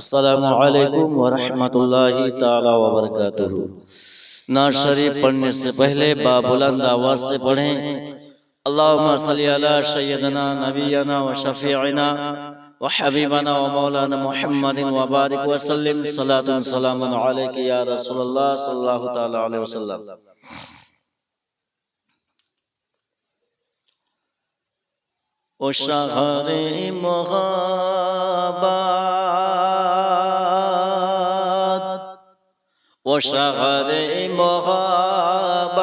अस्सलामुअलैकुम वरहमतुल्लाहि ताला वबरकातुहू। नात शरीफ पढ़ने से पहले बाबुलंद आवाज से पढ़ें। अल्लाहुम्मा सल्ली अला सय्यदना नबियना व शफीअना व हबीबना व मौलाना मुहम्मदिन व बारिक व सल्लिम सलातुन सलामुन अलैका या रसूलल्लाह सल्लल्लाहु तआला अलैहि वसल्लम। ओ शहरे मोहब्बत, ओ शहरे मोहब्बत,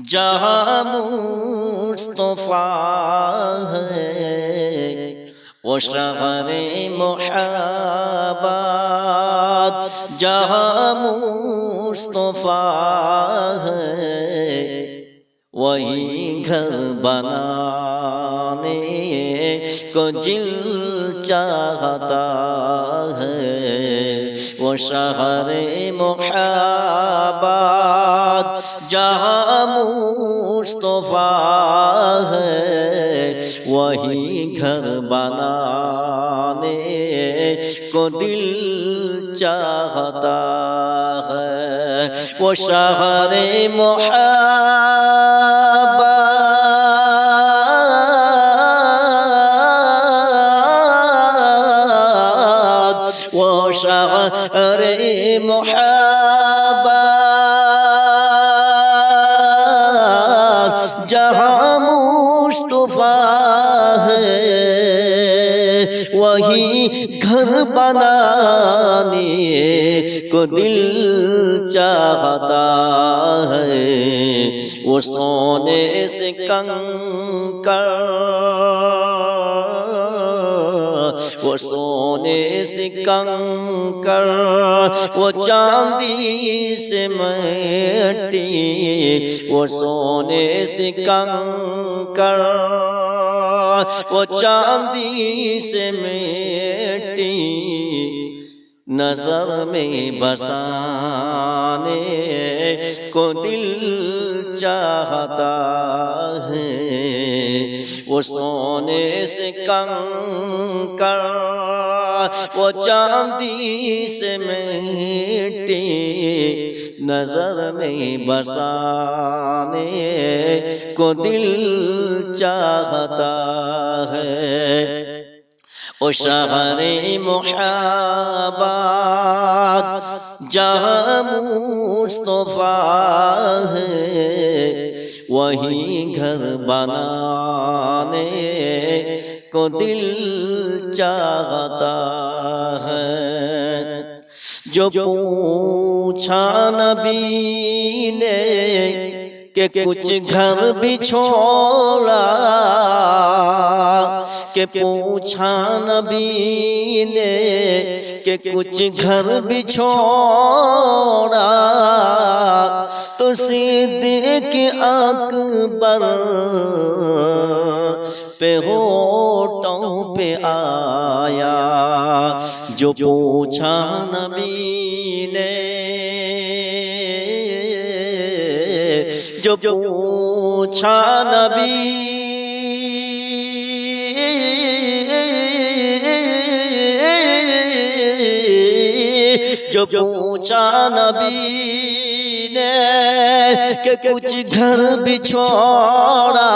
जहाँ मुस्तफा है। ओ शहरे मोहब्बत, जहाँ मुस्तफा है। वही घर बनाने को दिल चाहता है। वो शहरे मोहब्बत, जहाँ मुस्तफा है। वही घर बनाने को दिल चाहता है। वो शहरे मोहब्बत, वो शहरे मोहब्बत, जहाँ मुस्तफा है। वही घर बनाने को दिल चाहता है। वो सोने से कंकड़, वो सोने से कंकड़, वो चांदी से मिट्टी। वो सोने से कंकड़, वो चांदी से मिट्टी। नजर में बसाने को दिल चाहता है। वो सोने से कंकड़, वो चांदी से मिट्टी। नजर में बसाने को दिल चाहता है। ओ शहरे मोहब्बत, जहाँ मुस्तफा है। वही घर बनाने को दिल चाहता है। जो पूछा नबी ने कि कुछ घर भी छोड़ा, के पूछा नबी ने कि कुछ घर भी छोड़ा। तो सिद्दीक़ अकबर पे होठों पे आया। जो पूछा नबी ने, जो पूछा नबी, जो पूछा नबी ने कि कुछ घर भी छोड़ा,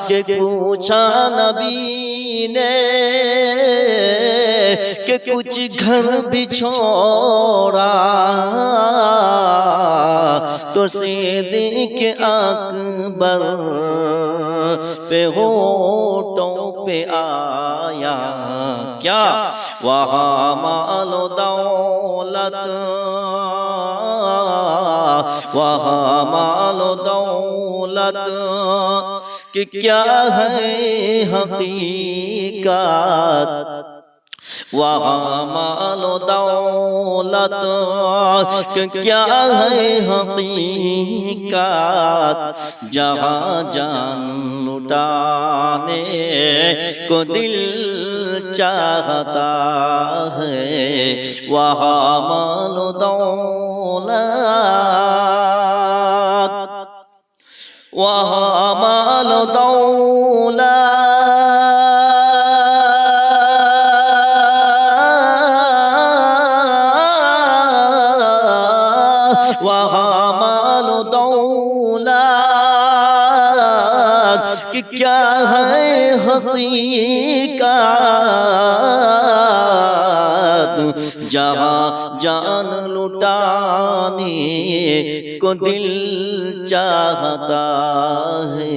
कि पूछा नबी ने कि कुछ घर भी छोड़ा। तो सिद्दीक़ अकबर पे होठों पे आया क्या? वहाँ मालो दौलत, वहाँ मालो दौलत कि क्या है हकीकत। वहाँ मालो दौलत कि क्या है हकीकत। जहाँ जान लुटाने को दिल चाहता है। वहाँ मालो दौलत, वहाँ मालो दौलत, हकीकत, जहाँ जान लुटाने को दिल चाहता है।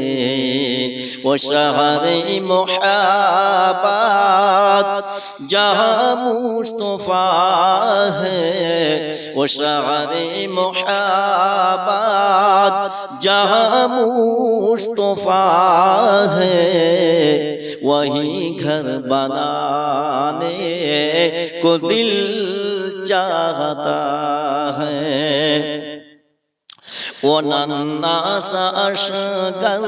वो शहर-ए मोहब्बत जहाँ मुस्तफा है, वो शहर-ए मोहब्बत जहाँ मुस्तफा है, वहीं घर बनाने को दिल चाहता है। वो नन्ना सा असगर,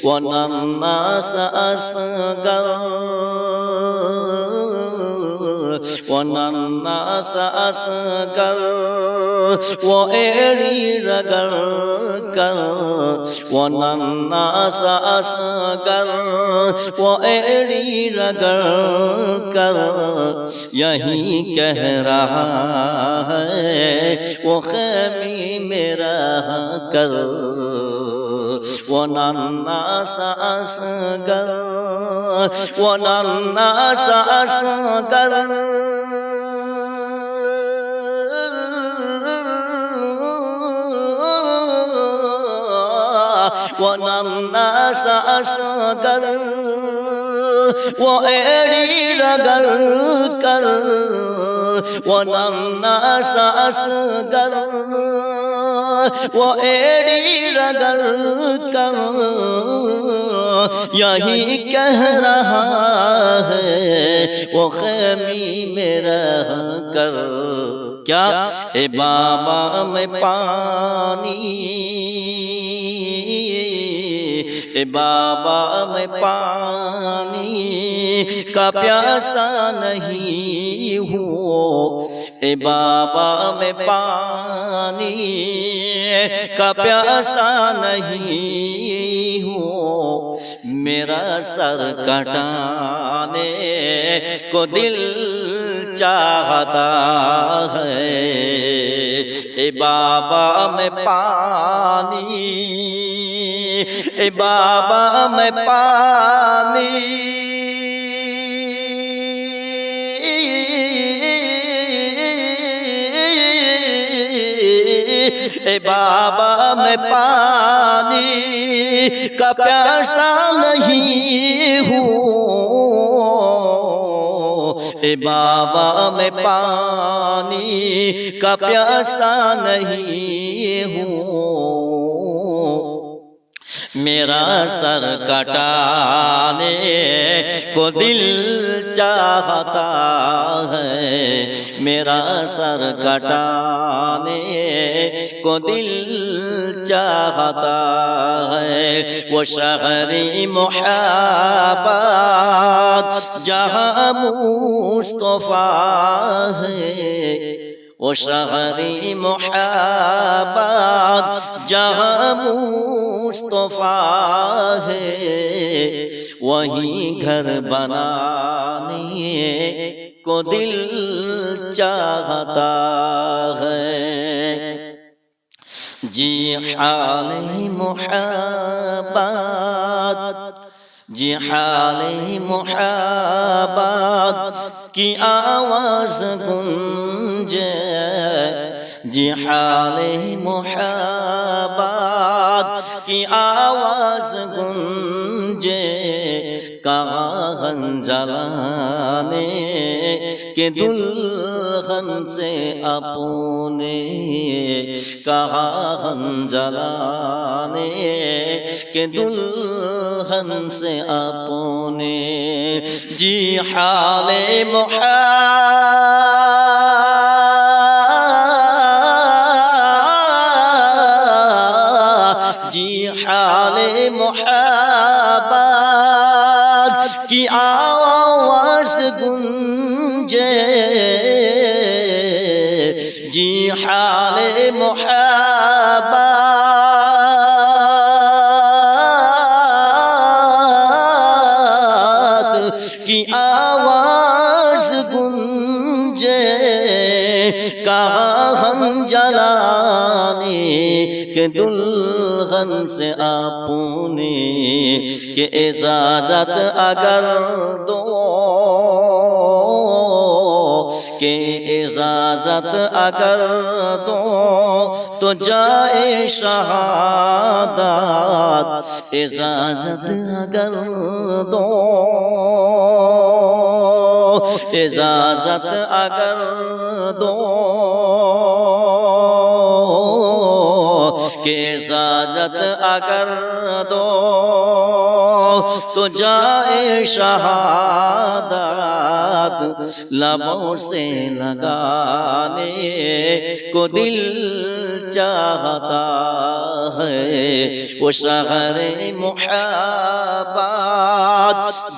वो नन्ना सा असगर, वो नन्ना सा असगर, वो एड़ी रगड़ कर, वो नन्ना सा असगर, वो एड़ी रगड़ कर यही कह रहा है, वो ख़ैमी मेरा कर। वो नन्ना सा असगर, वो नन्ना सा असगर, वो नन्ना सा असगर, वो एड़ी रगड़ कर, वो नन्ना सा असगर, वो एड़ी रगड़ कर यही कह रहा है, वो ख़ैमी मेरा कर। क्या ए बाबा में पानी, ए बाबा में पानी का प्यासा नहीं हूँ, ए बाबा में पानी का प्यासा नहीं हूँ, मेरा सर कटाने को दिल चाहता है। ए बाबा में पानी, ए बाबा में पानी, ए बाबा में पानी का प्यासा नहीं हूँ, ए बाबा में पानी का प्यासा नहीं हूँ, मेरा सर कटाने को दिल चाहता है, मेरा सर कटाने को दिल चाहता है। वो शहर-ए मोहब्बत जहाँ मुस्तफा है, वो शहर-ए मोहब्बत जहाँ मुस्तफा है, वहीं घर बनाने को दिल चाहता है। जी हाल-ए मोहब्बत, जी हाल-ए मोहब्बत की आवाज़ गूंजे, जी हाल-ए मोहब्बत की आवाज़ गूंजे, कहाँ जलाने के दुल्हन से अपने, कहाँ जलाने के दुल्हन से अपने। जी हाल-ए जी हाल-ए मोहब्बत की आवाज़ गूंजे, जी हाल-ए मोहब्बत की आवाज़ गूंजे, कहाँ हम जलाने के दुल्हन सुखन से आपने कि इजाजत अगर दो, कि इजाजत अगर दो तो जाए शहादत, इजाजत अगर दो, इजाजत अगर दो, कि इजाजत अगर दो तो जाए शहादत, लबों से लगाने को दिल चाहता है, वो शहर मुहब्बत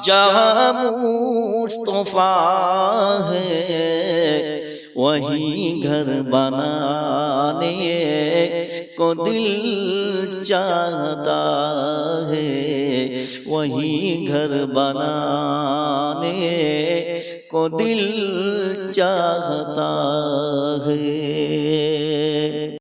जहाँ मुस्तफा है, वहीं घर बनाने को दिल चाहता है, वहीं घर बनाने को दिल चाहता है।